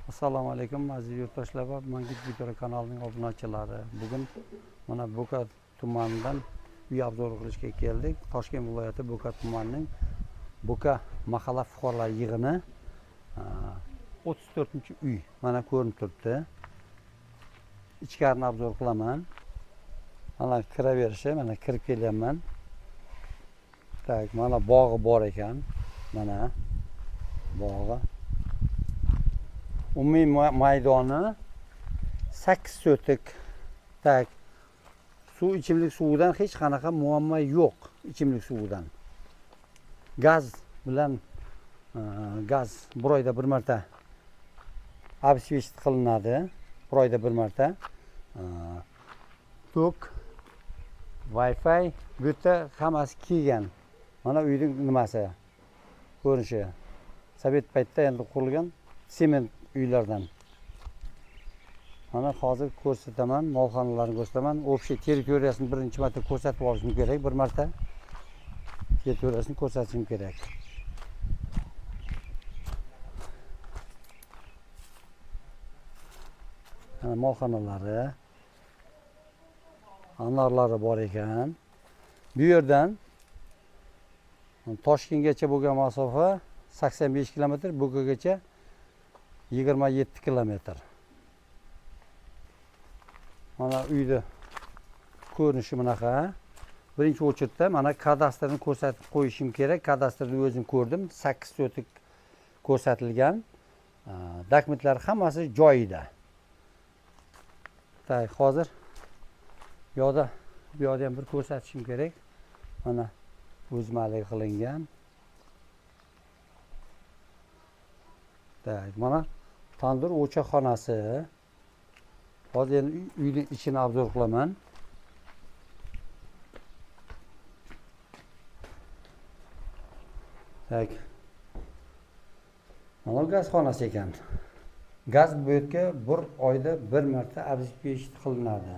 Assalomu alaykum aziz yurtdoshlar va Mangit video kanalining obunachilari. Bugun mana Bo'ka tumanidan uy obzor qilishga keldik. Toshkent viloyati Bo'ka tumanining Bo'ka mahalla fuqarolar yig'ini 34-uy mana ko'rinib turibdi. Ichkarini obzor qilaman. Mana kiraverishi, mana kirib kelyapman. Tak, mana bog'i bor ekan. Mana bog'i. Umumiy maydoni 8 sotik. Tak. Ichimlik suvidan hech qanaqa muammo yo'q, ichimlik suvidan. Gaz bilan gaz bir oyda bir marta обеспечить qilinadi. Bir oyda bir marta. Tok, Wi-Fi bu yerda hammasi kelgan. Mana uyning nimasi ko'rinishi. Sovet paytda endi qurilgan sement uylardan. Mana hozir ko'rsataman, molxonalarni ko'rsataman. Общий territoriyasini birinchi marta ko'rsatib olishim kerak, bir marta. Territoriyasini ko'rsatishim kerak. Mana molxonalari, anarlari bor ekan. Bu yerdan Toshkentgacha bo'lgan masofa 85 km, Bo'kagacha 27 km. Mana uyda ko'rinishi bunaqa. Birinchi o'chirda mana kadastrni ko'rsatib qo'yishim kerak. Kadastrni o'zim ko'rdim. 8 sotik ko'rsatilgan. Dokumentlar hammasi joyida. Tak, hozir bu yoqda ham bir ko'rsatishim kerak. Mana o'zmalik qilingan. Tak, mana tandir o'choqxonasi. Hozir endi uyning ichini obzor qilaman. Tak. Mana gaz xonasi ekan. Gaz bu yerga bir oyda bir marta обеспечить qilinadi.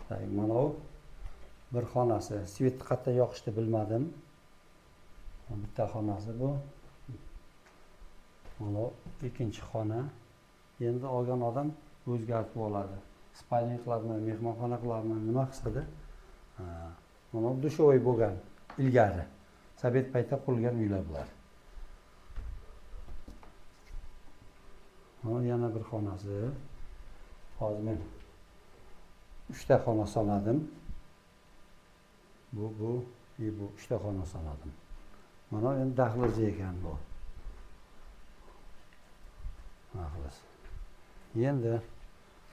Tak, mana u bir xonasi. Svet qayerda yoqishni bilmadim. Bitta xonasi bu. Mana ikkinchi xona. Endi olgan odam o'zgartib oladi. Spalni qiladimi, mehmonxona qiladimi, nima qilsa-da. Mana dushovoy bo'lgan ilgari. Sovet paytida qurilgan uylar bular. Mana yana bir xonasi. Hozir men 3 ta xona soladim. Bu 3 ta xona soladim. Mana endi dahliz ekan bu. Dahliz. Endi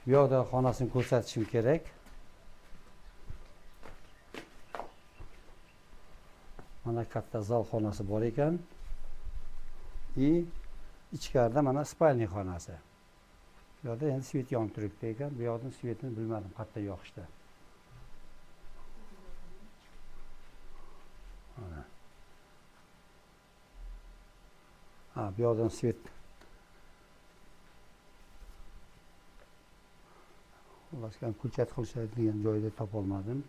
bu yoqda xonasini ko'rsatishim kerak. Mana katta zal xonasi bor ekan. Ichkarida mana spalni xonasi. Bu yoqda endi svet yonib turibdi ekan. Bu yoqning svetini bilmadim qayerda yoqishda. Mana. Bu yoqdan svet. Ulaskan ko'chat qilishadigan joyda topolmadim.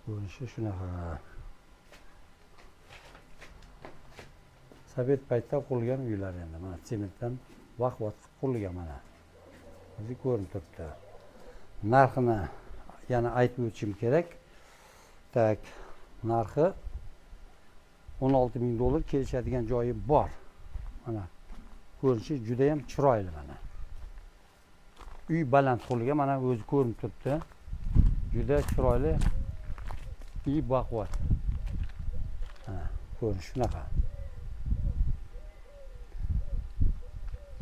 Ko'rinishi shunaqa. Sovet paytida qurilgan uylar endi mana sementdan vaqt qurilgan mana. O'zi ko'rinib turibdi. Narxini yana aytib o'tishim kerak. Tak, narxi $16,000 kelishadigan joyi bor. Mana ko'rinishi juda ham chiroyli mana. Uy baland qurilgan, mana o'zi ko'rinib turibdi. Juda chiroyli. Uy baquvvat. Ko'rinishi shunaqa.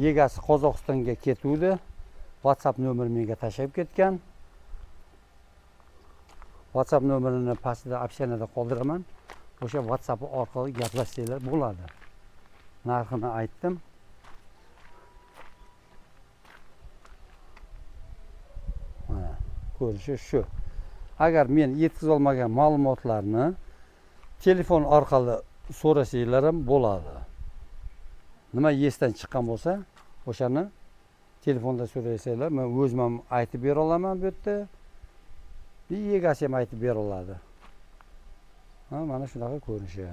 Egasi Qozog'istonga ketuvdi. WhatsApp nomerini menga tashlab ketgan. WhatsApp nomerini pastda opsiyada qoldiraman. O'sha WhatsApp orqali gaplashsanglar bo'ladi. Narxini aytdim. Mana ko'rinishi shu. Agar men yetkiza olmagan ma'lumotlarni telefon orqali so'rasanglar ham bo'ladi. Nima esdan chiqqan bo'lsa, o'shani telefonda so'rasanglar, men o'zim ham aytib bera olaman bu yerda. Bir egasi ham aytib bera oladi. Ha, mana shunaqa ko'rinishi.